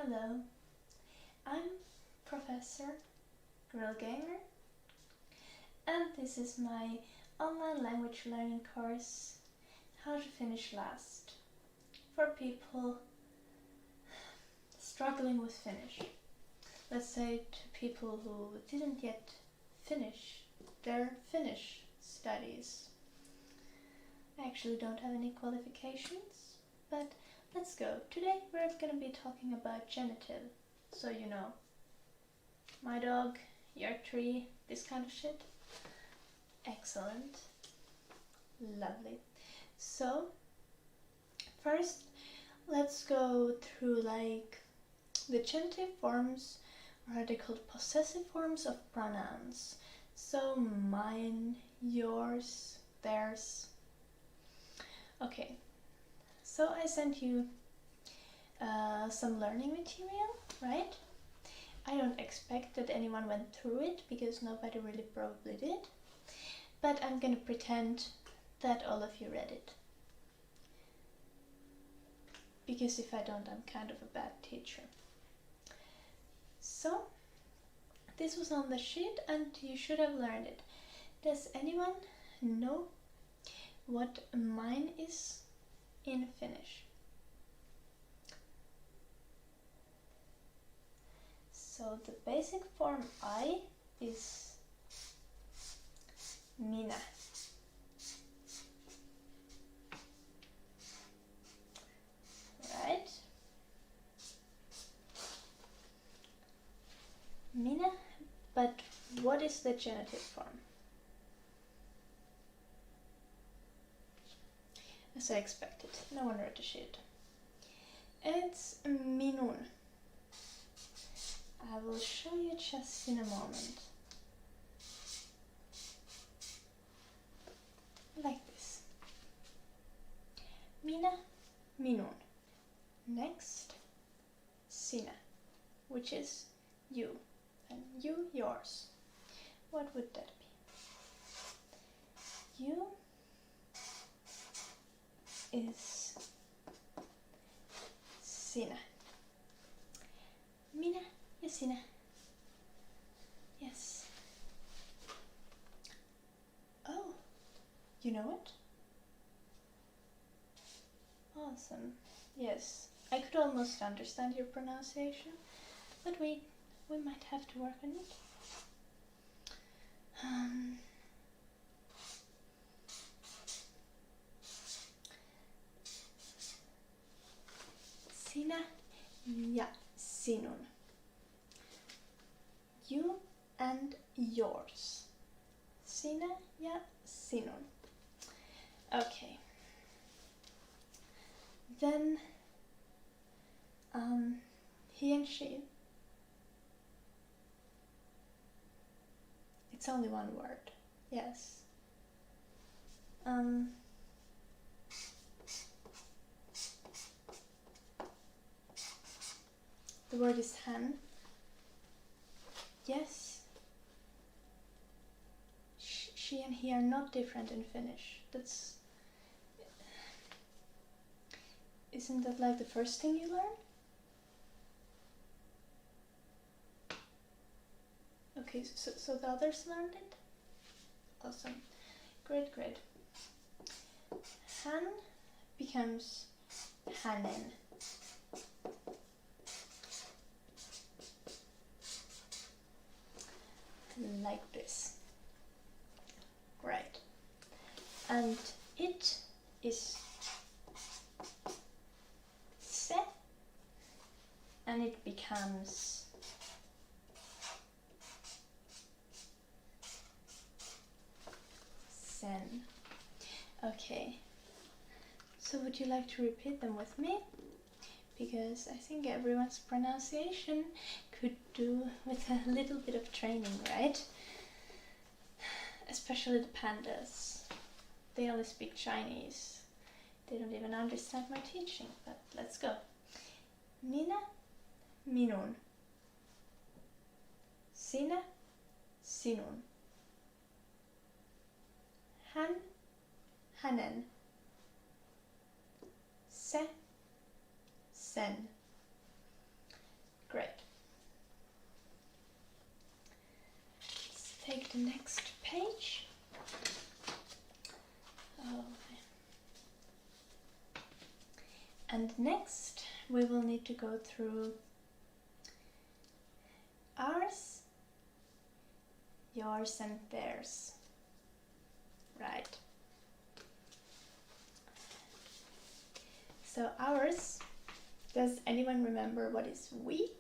Hello, I'm Professor Grillganger, and this is my online language learning course, How to Finish Last, for people struggling with Finnish. Let's say to people who didn't yet finish their Finnish studies. I actually don't have any qualifications, but let's go. Today we're going to be talking about genitive, so you know, my dog, your tree, this kind of shit. Excellent. Lovely. So, first let's go through like the genitive forms, or are they called possessive forms of pronouns. So mine, yours, theirs. Okay, so I sent you some learning material, right? I don't expect that anyone went through it because nobody really probably did, but I'm gonna pretend that all of you read it. Because if I don't, I'm kind of a bad teacher. So, this was on the sheet and you should have learned it. Does anyone know what mine is in Finnish? So the basic form I is minä. Right? Minä, but what is the genitive form? As I expected, no one read the sheet. It's minun. I will show you just in a moment. Like this. Minä, minun. Next, sinä, which is you. And you, yours. What would that be? You is sinä. Minä ja sinä. Yes. Oh, you know it? Awesome. Yes, I could almost understand your pronunciation, but we might have to work on it. Sinä ja sinun. You and yours. Sinä ja sinun. Okay. Then he and she. It's only one word. Yes. The word is hän. Yes. She and he are not different in Finnish. Isn't that like the first thing you learn? Okay, so the others learned it? Awesome. Great. Hän becomes hänen. Like this. Right. And it is se, and it becomes sen. Okay. So would you like to repeat them with me? Because I think everyone's pronunciation could do with a little bit of training, right? Especially the pandas. They only speak Chinese. They don't even understand my teaching, but let's go. Minä, minun. Sinä, sinun. Hän, hänen. Se, sen. take the next page. Oh. And next we will need to go through ours, yours and theirs. Right. So ours, does anyone remember what is we?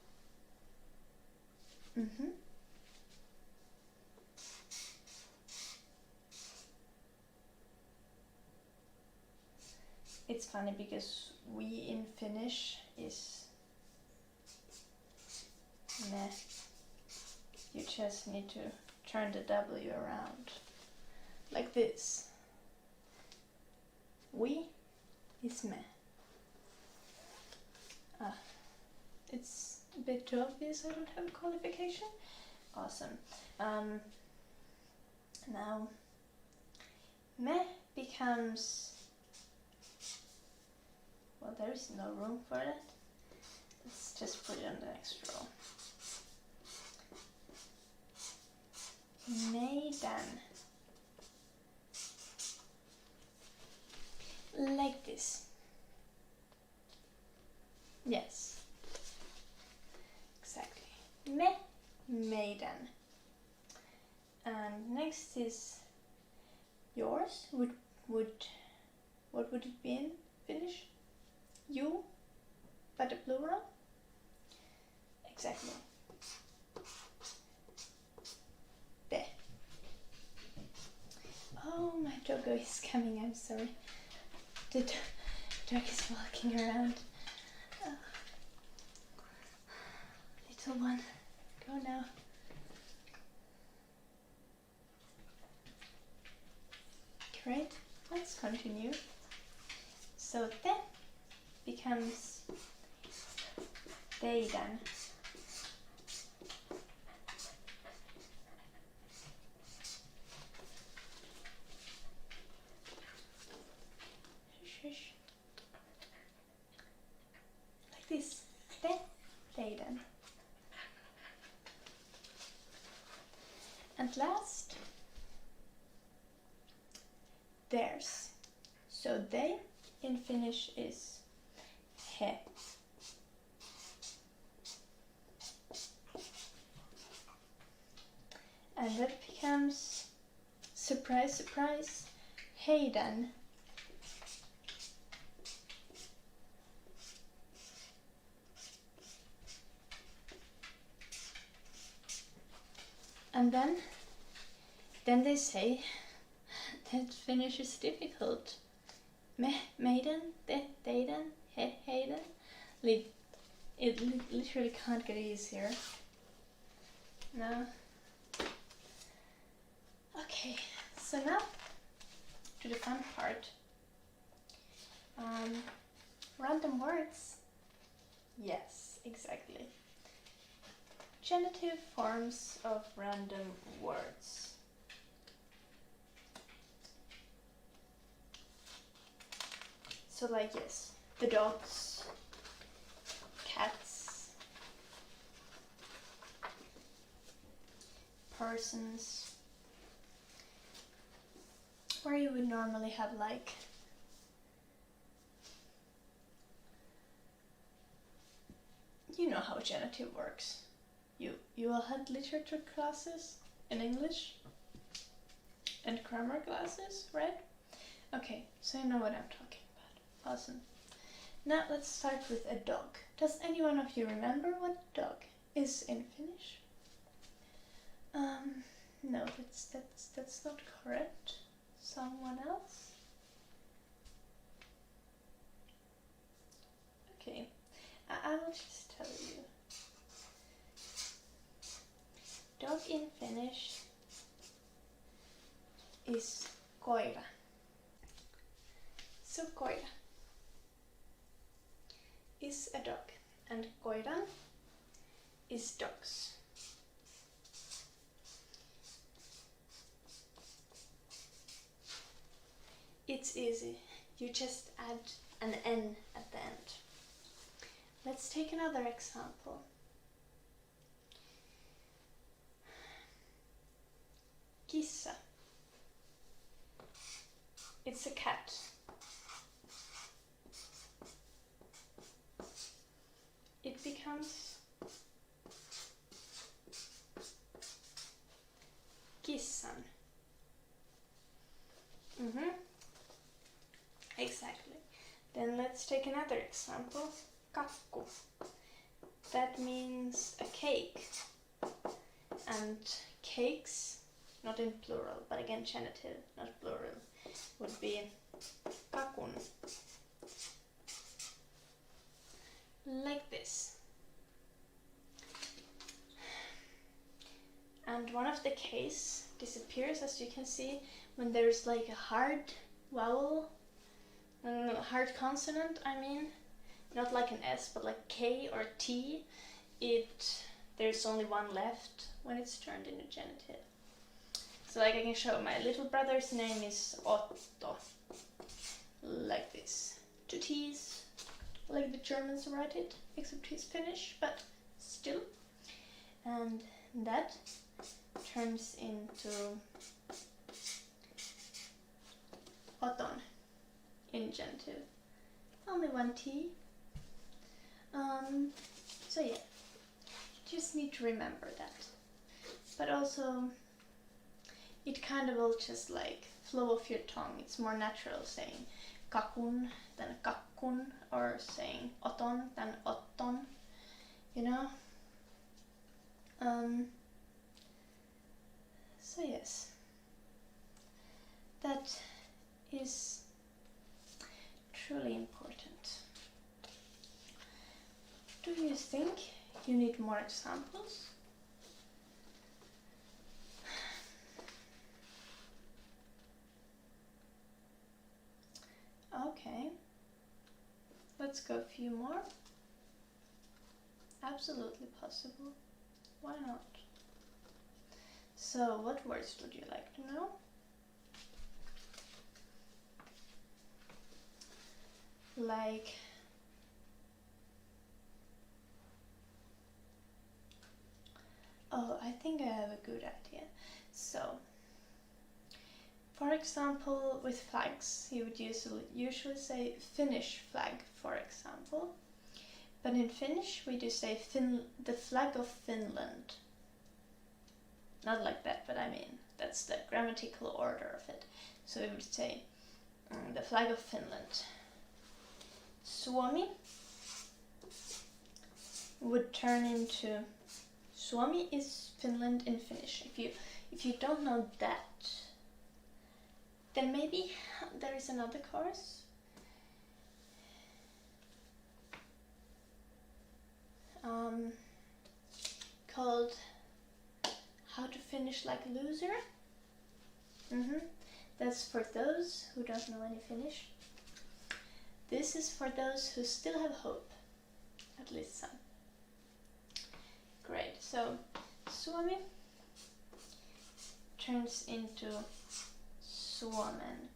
It's funny because we in Finnish is meh. You just need to turn the W around like this. We is meh. It's a bit too obvious. I don't have a qualification. Awesome. Now meh becomes, well, there is no room for it. Let's just put it on the next row. Meidän. Like this. Yes. Exactly. Me, meidän. And next is yours. What would it be in Finnish? You, but a plural? Exactly. Te. Oh, my doggo is coming, I'm sorry. The dog is walking around. Oh. Little one, go now. Great, let's continue. So te becomes teidän. Like this, te, teidän. And last, theirs. So they in Finnish is he. And that becomes, surprise, surprise, heidän. And then they say that Finnish is difficult. Me, meidän, te, teidän, he, heidän. It literally can't get easier. No. Okay, so now to the fun part. Random words. Yes, exactly. Genitive forms of random words. So like yes, the dogs, cats, persons, where you would normally have like you know how genitive works. You all had literature classes in English and grammar classes, right? Okay, so you know what I'm talking about. Awesome. Now let's start with a dog. Does any one of you remember what dog is in Finnish? No, that's not correct. Someone else? Okay, I will just tell you. Dog in Finnish is koira. So koira is a dog and koiran is dogs. It's easy. You just add an N at the end. Let's take another example. kissa. It's a cat. It becomes kissan. Exactly. Then let's take another example. Kakku. That means a cake. And cakes, not in plural, but again genitive, not plural, would be kakun. Like this. And one of the K's disappears, as you can see, when there's like a hard vowel, hard consonant, I mean, not like an S, but like K or T, there's only one left when it's turned into genitive. So like I can show, my little brother's name is Otto, like this, 2 T's, like the Germans write it, except he's Finnish, but still. And that turns into Oton in genitive. Only 1 T. So yeah, just need to remember that. But also, it kind of will just like flow off your tongue. It's more natural saying kakun than kakkun, or saying oton than otton, you know? So yes, that is truly important. Do you think you need more examples? Okay, let's go a few more. Absolutely possible. Why not? So, what words would you like to know? Like, oh, I think I have a good idea. So, for example, with flags, you would usually say Finnish flag, for example. But in Finnish, we do say the flag of Finland. Not like that, but I mean, that's the grammatical order of it. So we would say the flag of Finland. Suomi would turn into, Suomi is Finland in Finnish. If you don't know that, then maybe there is another course. Called How to Finish Like a Loser. That's for those who don't know any Finnish. This is for those who still have hope, at least some. Great, so Suomi turns into Suomen.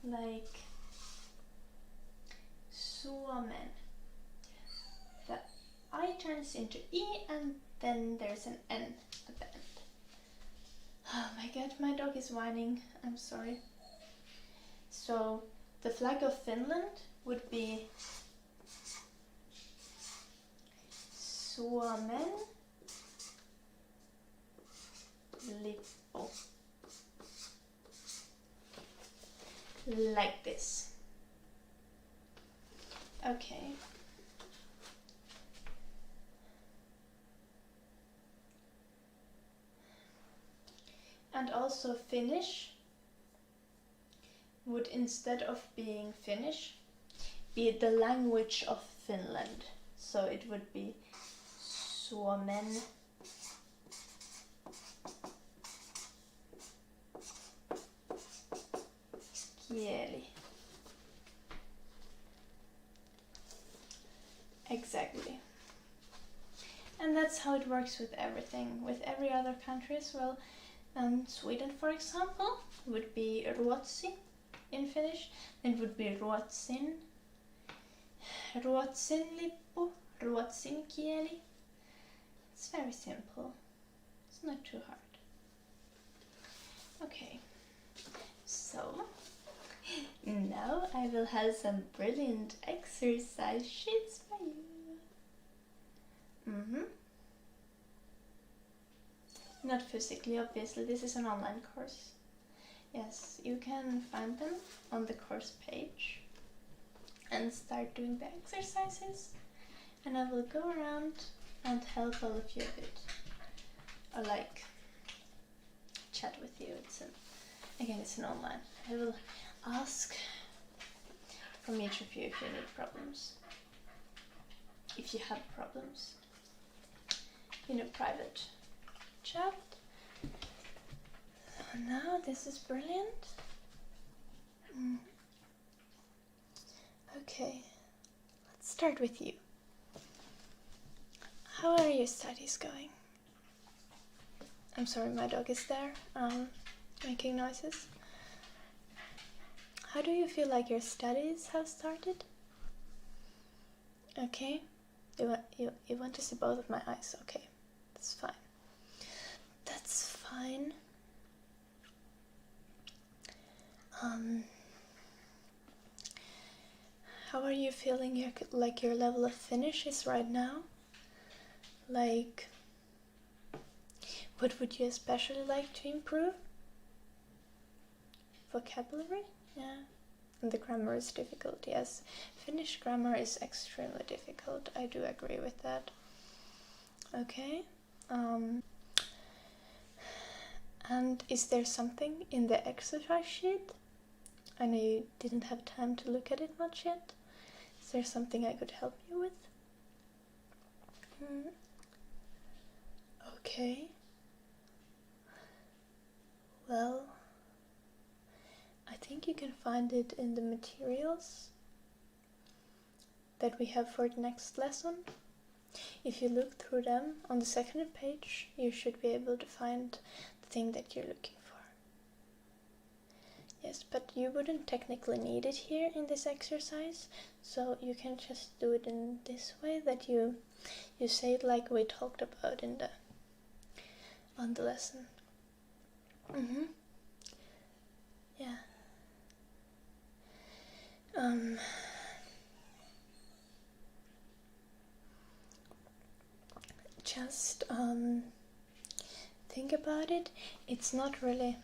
Like Suomen. The I turns into E, and then there's an N at the end. Oh my god, my dog is whining. I'm sorry. So the flag of Finland would be Suomen lippu. Like this. Okay. And also Finnish would, instead of being Finnish, be the language of Finland. So it would be Suomen kieli. Exactly. And that's how it works with everything. With every other country as well. Sweden, for example, would be Ruotsi in Finnish. It would be Ruotsin. Ruotsin lippu. ruotsin kieli. It's very simple. It's not too hard. Okay, so now I will have some brilliant exercise sheets for you. Not physically, obviously, this is an online course. Yes, you can find them on the course page and start doing the exercises, and I will go around and help all of you a bit, or like chat with you. It's an online. I will ask from each of you if you need problems, if you have problems, in a private chat. So now this is brilliant. Okay, let's start with you. How are your studies going? I'm sorry, my dog is there, making noises. How do you feel like your studies have started? Okay, you want to see both of my eyes? Okay, that's fine. That's fine. How are you feeling your level of Finnish is right now? Like, what would you especially like to improve? Vocabulary? Yeah. And the grammar is difficult, yes. Finnish grammar is extremely difficult. I do agree with that. Okay. And is there something in the exercise sheet? I know you didn't have time to look at it much yet. Is there something I could help you with? Okay. Well, I think you can find it in the materials that we have for the next lesson. If you look through them on the second page, you should be able to find the thing that you're looking for. Yes, but you wouldn't technically need it here in this exercise, so you can just do it in this way, that you say it like we talked about on the lesson. Yeah. Just think about it. It's not really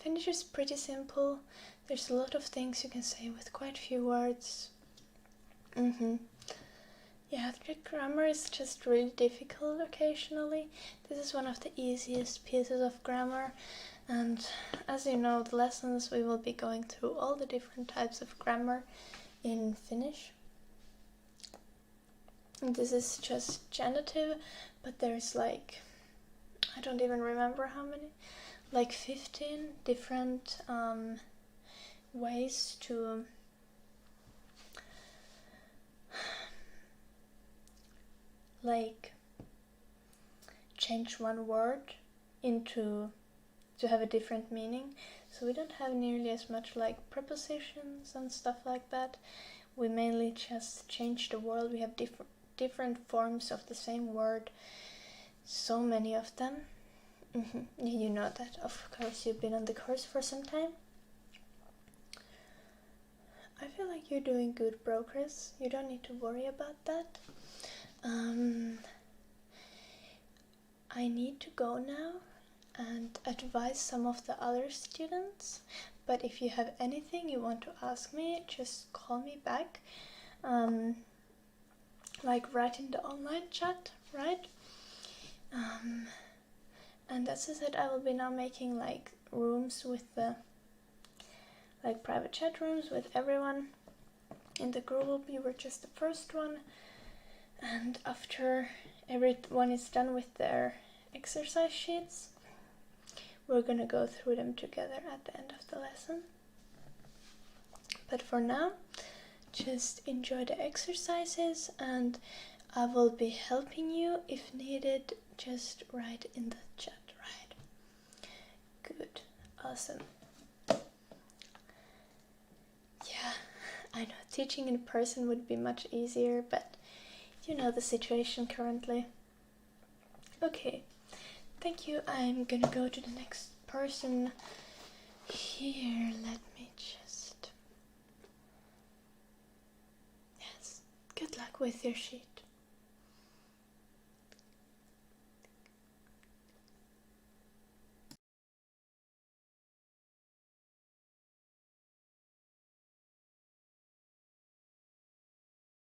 Finnish is pretty simple. There's a lot of things you can say with quite few words. Yeah, the grammar is just really difficult occasionally. This is one of the easiest pieces of grammar, and as you know, the lessons we will be going through all the different types of grammar in Finnish. And this is just genitive, but there's like, I don't even remember how many, like 15 different ways to like change one word to have a different meaning. So we don't have nearly as much like prepositions and stuff like that. We mainly just change the word. We have different forms of the same word, so many of them. You know that, of course, you've been on the course for some time. I feel like you're doing good progress. You don't need to worry about that. I need to go now and advise some of the other students, but if you have anything you want to ask me, just call me back, like right in the online chat, right? And as I said, I will be now making like rooms with the like private chat rooms with everyone in the group. You were just the first one, and after everyone is done with their exercise sheets, we're gonna go through them together at the end of the lesson. But for now, just enjoy the exercises, and I will be helping you if needed. Just write in the chat, right? Good, awesome. Yeah, teaching in person would be much easier, but you know the situation currently. Okay, thank you. I'm gonna go to the next person here. Let me just... Yes, good luck with your sheet.